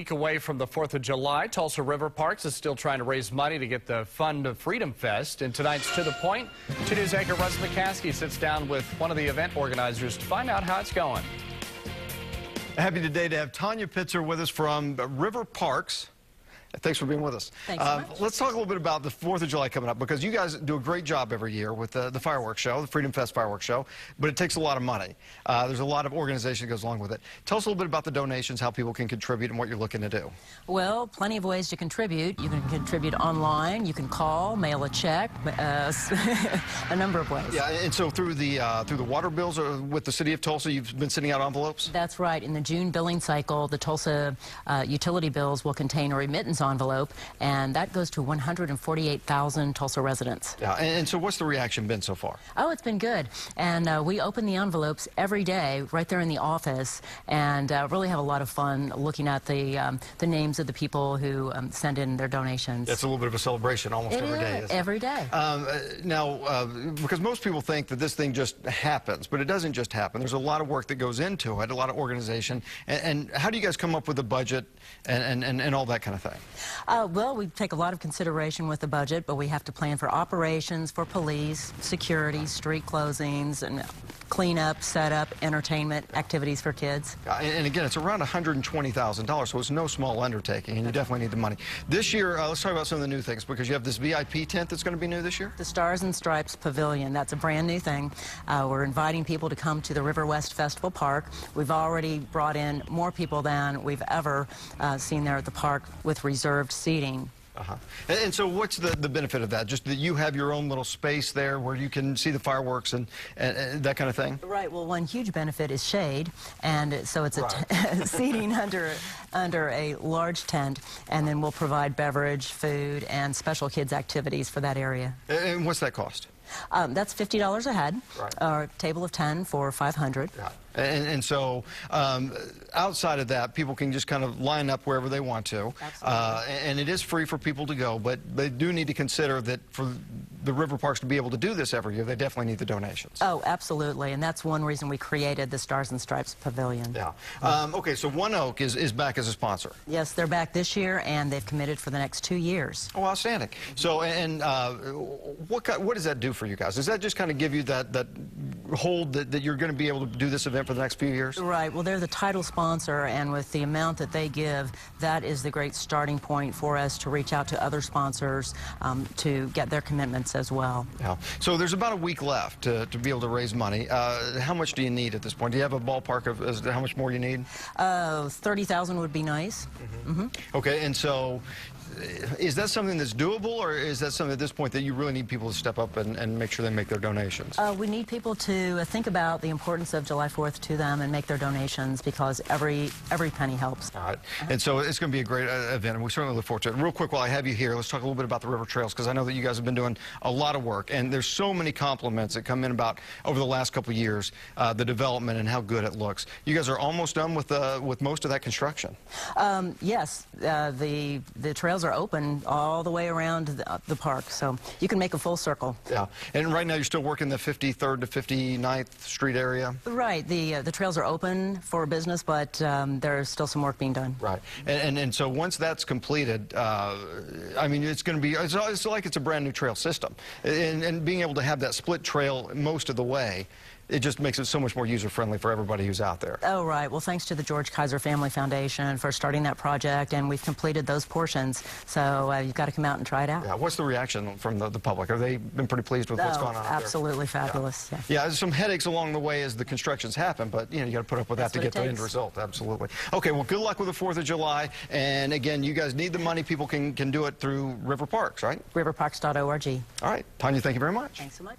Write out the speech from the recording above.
Week away from the 4th of July, Tulsa River Parks is still trying to raise money to get the fund of FreedomFest. In tonight's To The Point, 2 News anchor Russ McCaskey sits down with one of the event organizers to find out how it's going. Happy today to have Tanya Pitzer with us from River Parks. Thanks for being with us. Thanks so much. Let's talk a little bit about the 4th of July coming up, because you guys do a great job every year with the fireworks show, the FreedomFest fireworks show, but it takes a lot of money. There's a lot of organization that goes along with it. Tell us a little bit about the donations, how people can contribute, and what you're looking to do. Well, plenty of ways to contribute. You can contribute online, you can call, mail a check, a number of ways. Yeah, and so through the water bills with the city of Tulsa, you've been sending out envelopes? That's right. In the June billing cycle, the Tulsa utility bills will contain a remittance envelope, and that goes to 148,000 Tulsa residents. Yeah, and so what's the reaction been so far? Oh, it's been good. And we open the envelopes every day right there in the office, and really have a lot of fun looking at the names of the people who send in their donations. It's a little bit of a celebration almost every day, isn't it? Every day. Now, because most people think that this thing just happens, but it doesn't just happen. There's a lot of work that goes into it, a lot of organization. And how do you guys come up with a budget and all that kind of thing? Well, we take a lot of consideration with the budget, but we have to plan for operations, for police, security, street closings, and cleanup, setup, entertainment, activities for kids. And again, it's around $120,000, so it's no small undertaking, and you definitely need the money. This year, let's talk about some of the new things, because you have this VIP tent that's going to be new this year? The Stars and Stripes Pavilion, that's a brand new thing. We're inviting people to come to the River West Festival Park. We've already brought in more people than we've ever seen there at the park with reserved seating. And so what's the benefit of that? Just that you have your own little space there where you can see the fireworks and that kind of thing? Right. Well, one huge benefit is shade, and so it's seating under a large tent, and then we'll provide beverage, food, and special kids activities for that area. And what's that cost? That's $50 a head, or a table of 10 for $500. Yeah. And so outside of that, people can just kind of line up wherever they want to. And it is free for people to go, but they do need to consider that for the river parks to be able to do this every year, they definitely need the donations. Oh, absolutely, and that's one reason we created the Stars and Stripes Pavilion. Yeah. Okay, so One Oak is back as a sponsor. Yes, they're back this year, and they've committed for the next 2 years. Oh, outstanding. So, and what does that do for you guys? Does that just kind of give you that hold that you're going to be able to do this event for the next few years? Right. Well, they're the title sponsor, and with the amount that they give, that is the great starting point for us to reach out to other sponsors to get their commitments as well. Yeah. So there's about a week left to be able to raise money. How much do you need at this point? Do you have a ballpark of as to how much more you need? 30,000 would be nice. Okay, and so is that something that's doable, or is that something at this point that you really need people to step up and make sure they make their donations? We need people to think about the importance of July 4th to them and make their donations, because every penny helps. All right. And so it's going to be a great event, and we certainly look forward to it. Real quick, while I have you here, let's talk a little bit about the river trails, because I know that you guys have been doing a lot of work, and there's so many compliments that come in about over the last couple of years, the development and how good it looks. You guys are almost done with most of that construction. Yes, the trails are open all the way around the park, so you can make a full circle. Yeah, and right now you're still working the 53rd to 59th Street area? Right, the trails are open for business, but there's still some work being done. Right, and so once that's completed, I mean, it's going to be, it's like it's a brand new trail system, and being able to have that split trail most of the way, it just makes it so much more user-friendly for everybody who's out there. Oh, right. Well, thanks to the George Kaiser Family Foundation for starting that project, and we've completed those portions. So you've got to come out and try it out. Yeah. What's the reaction from the public? Have they been pretty pleased with what's going on out there? Absolutely fabulous. Yeah, there's some headaches along the way as the constructions happen, but you got to put up with that to get the end result. Absolutely. Okay, well, good luck with the 4th of July. And again, you guys need the money. People can do it through River Parks, right? Riverparks.org. All right. Tanya, thank you very much. Thanks so much.